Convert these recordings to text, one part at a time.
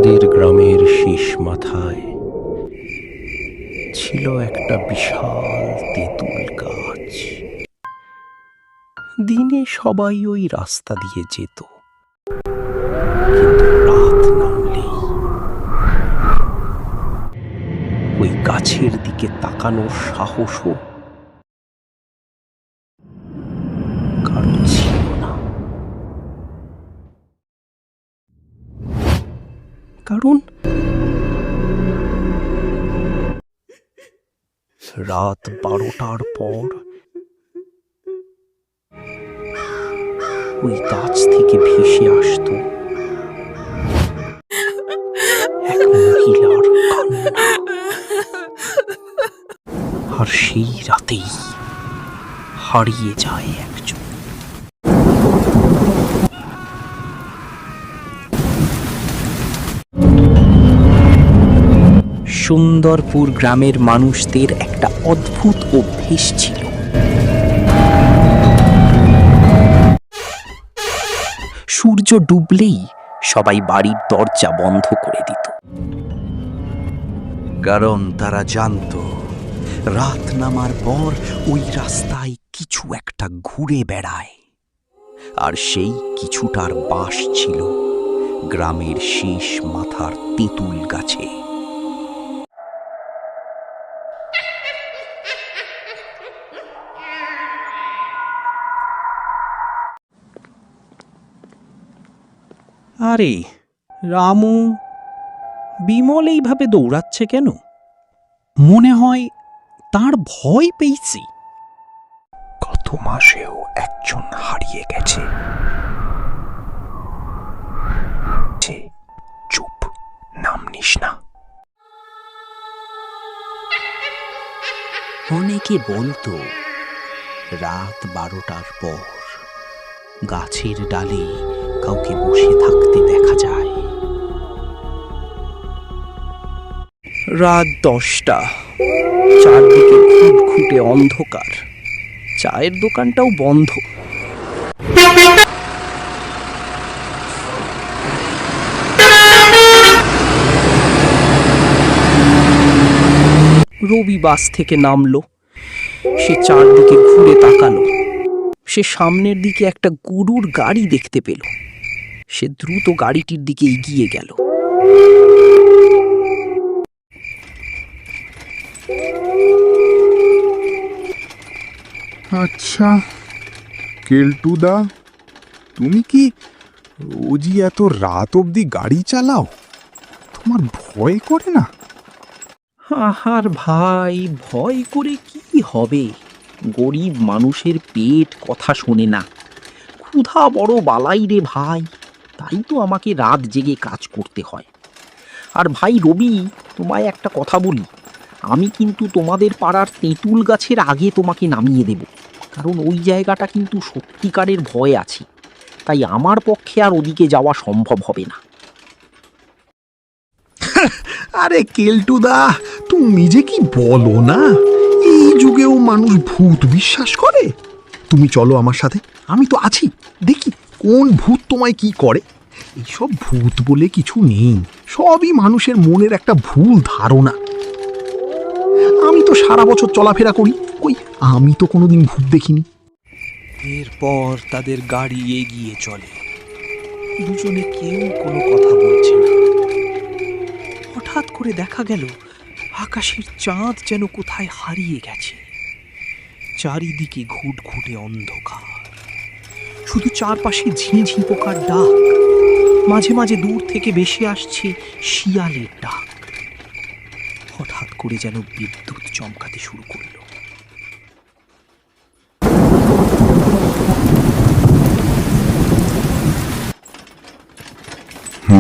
তাদের গ্রামের শেষ মাথায় ছিল একটা বিশাল তেঁতুল গাছ। দিনে সবাই ওই রাস্তা দিয়ে যেত, কিন্তু রাত নামলেই ওই গাছের দিকে তাকানোর সাহসও কারো ছিল না। কারণ রাত 12টার পর ওই গাছ থেকে ভেসে আসতো এক মহিলার কান্না। আর সেই রাতেই হারিয়ে যায় একজন। সুন্দরপুর গ্রামের মানুষদের একটা অদ্ভুত অভ্যেস ছিল। সূর্য ডুবলেই সবাই বাড়ির দরজা বন্ধ করে দিত, কারণ তারা জানত রাত নামার পর ওই রাস্তায় কিছু একটা ঘুরে বেড়ায়। আর সেই কিছুটার বাস ছিল গ্রামের শেষ মাথার তেঁতুল গাছে। আরে রামু, বিমল এইভাবে দৌড়াচ্ছে কেন? মনে হয় তার ভয় পেয়েছি। গত মাসেও একজন হারিয়ে গেছে। চুপ, নাম নিস না। অনেকে বলতো রাত 12টার পর গাছের ডালে কাউকে বসে থাকতে দেখা যায়। রাত 10টা, চারদিকে ঘুটঘুটে অন্ধকার, চায়ের দোকানটাও বন্ধ। রবি বাস থেকে নামলো। সে চারদিকে ঘুরে তাকালো। সে সামনের দিকে একটা গরুর গাড়ি দেখতে পেল। সে দ্রুত গাড়িটির দিকে এগিয়ে গেল। আচ্ছা কেলটুদা, তুমি কি রোজই এত রাত অবধি গাড়ি চালাও? তোমার ভয় করে না? আহার ভাই, ভয় করে কি হবে? গরিব মানুষের পেট কথা শোনে না। ক্ষুধা বড় বালাই রে ভাই, তাই তো আমাকে রাত জেগে কাজ করতে হয়। আর ভাই রবি, তোমায় একটা কথা বলি, আমি কিন্তু তোমাদের পাড়ার তেঁতুল গাছের আগে তোমাকে নামিয়ে দেব, কারণ ওই জায়গাটা কিন্তু সত্যিকারের ভয় আছে। তাই আমার পক্ষে আর ওদিকে যাওয়া সম্ভব হবে না। আরে কেলটুদা, তুমি যে কি বলো না, এই যুগেও মানুষ ভূত বিশ্বাস করে। তুমি চলো আমার সাথে, আমি তো আছি, দেখি কোন ভূত তোমায় কি করে। এইসব ভূত বলে কিছু নেই, সবই মানুষের মনের একটা ভুল ধারণা। আমি তো সারা বছর চলাফেরা করি, কই আমি তো কোনোদিন ভূত দেখিনি। এরপর তাদের গাড়ি এগিয়ে চলে। দুজনে কেউ কোনো কথা বলছে না। হঠাৎ করে দেখা গেল আকাশের চাঁদ যেন কোথায় হারিয়ে গেছে। চারিদিকে ঘুটঘুটে অন্ধকার, শুধু চারপাশে ঝিঁঝি পোকার ডাক। মাঝে মাঝে দূর থেকে ভেসে আসছে শিয়ালের ডাক। হঠাৎ করে যেন বিদ্যুৎ চমকাতে শুরু করলো।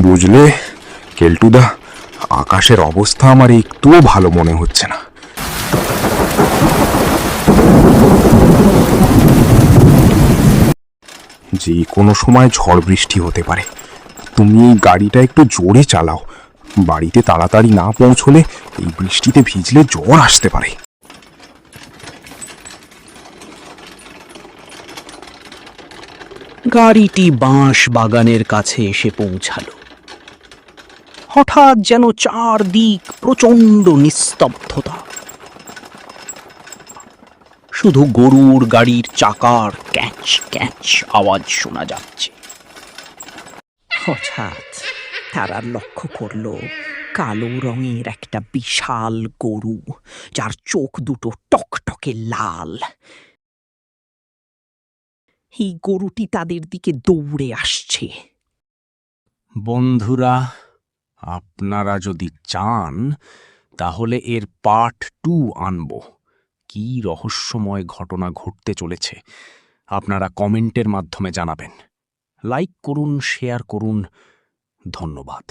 বুঝলে কেলটুদা, আকাশের অবস্থা আমার একটুও ভালো মনে হচ্ছে না। যে কোনো সময় ঝড় বৃষ্টি হতে পারে। তুমি এই গাড়িটা একটু জোরে চালাও, বাড়িতে তাড়াতাড়ি না পৌঁছলে এই বৃষ্টিতে ভিজলে জ্বর আসতে পারে। গাড়িটি বাঁশ বাগানের কাছে এসে পৌঁছালো। হঠাৎ যেন চারদিক প্রচণ্ড নিস্তব্ধতা। শুধু গরুর গাড়ির চাকার ক্যাচ ক্যাচ আওয়াজ শোনা যাচ্ছে। হঠাৎ তারা লক্ষ্য করল কালো রঙের একটা বিশাল গরু, যার চোখ দুটো টকটকে লাল। এই গরুটি তাদের দিকে দৌড়ে আসছে। বন্ধুরা, আপনারা যদি চান তাহলে এর পার্ট 2 আনব। কি রহস্যময় ঘটনা ঘটতে চলেছে আপনারা কমেন্টের মাধ্যমে জানাবেন। লাইক করুন, শেয়ার করুন। ধন্যবাদ।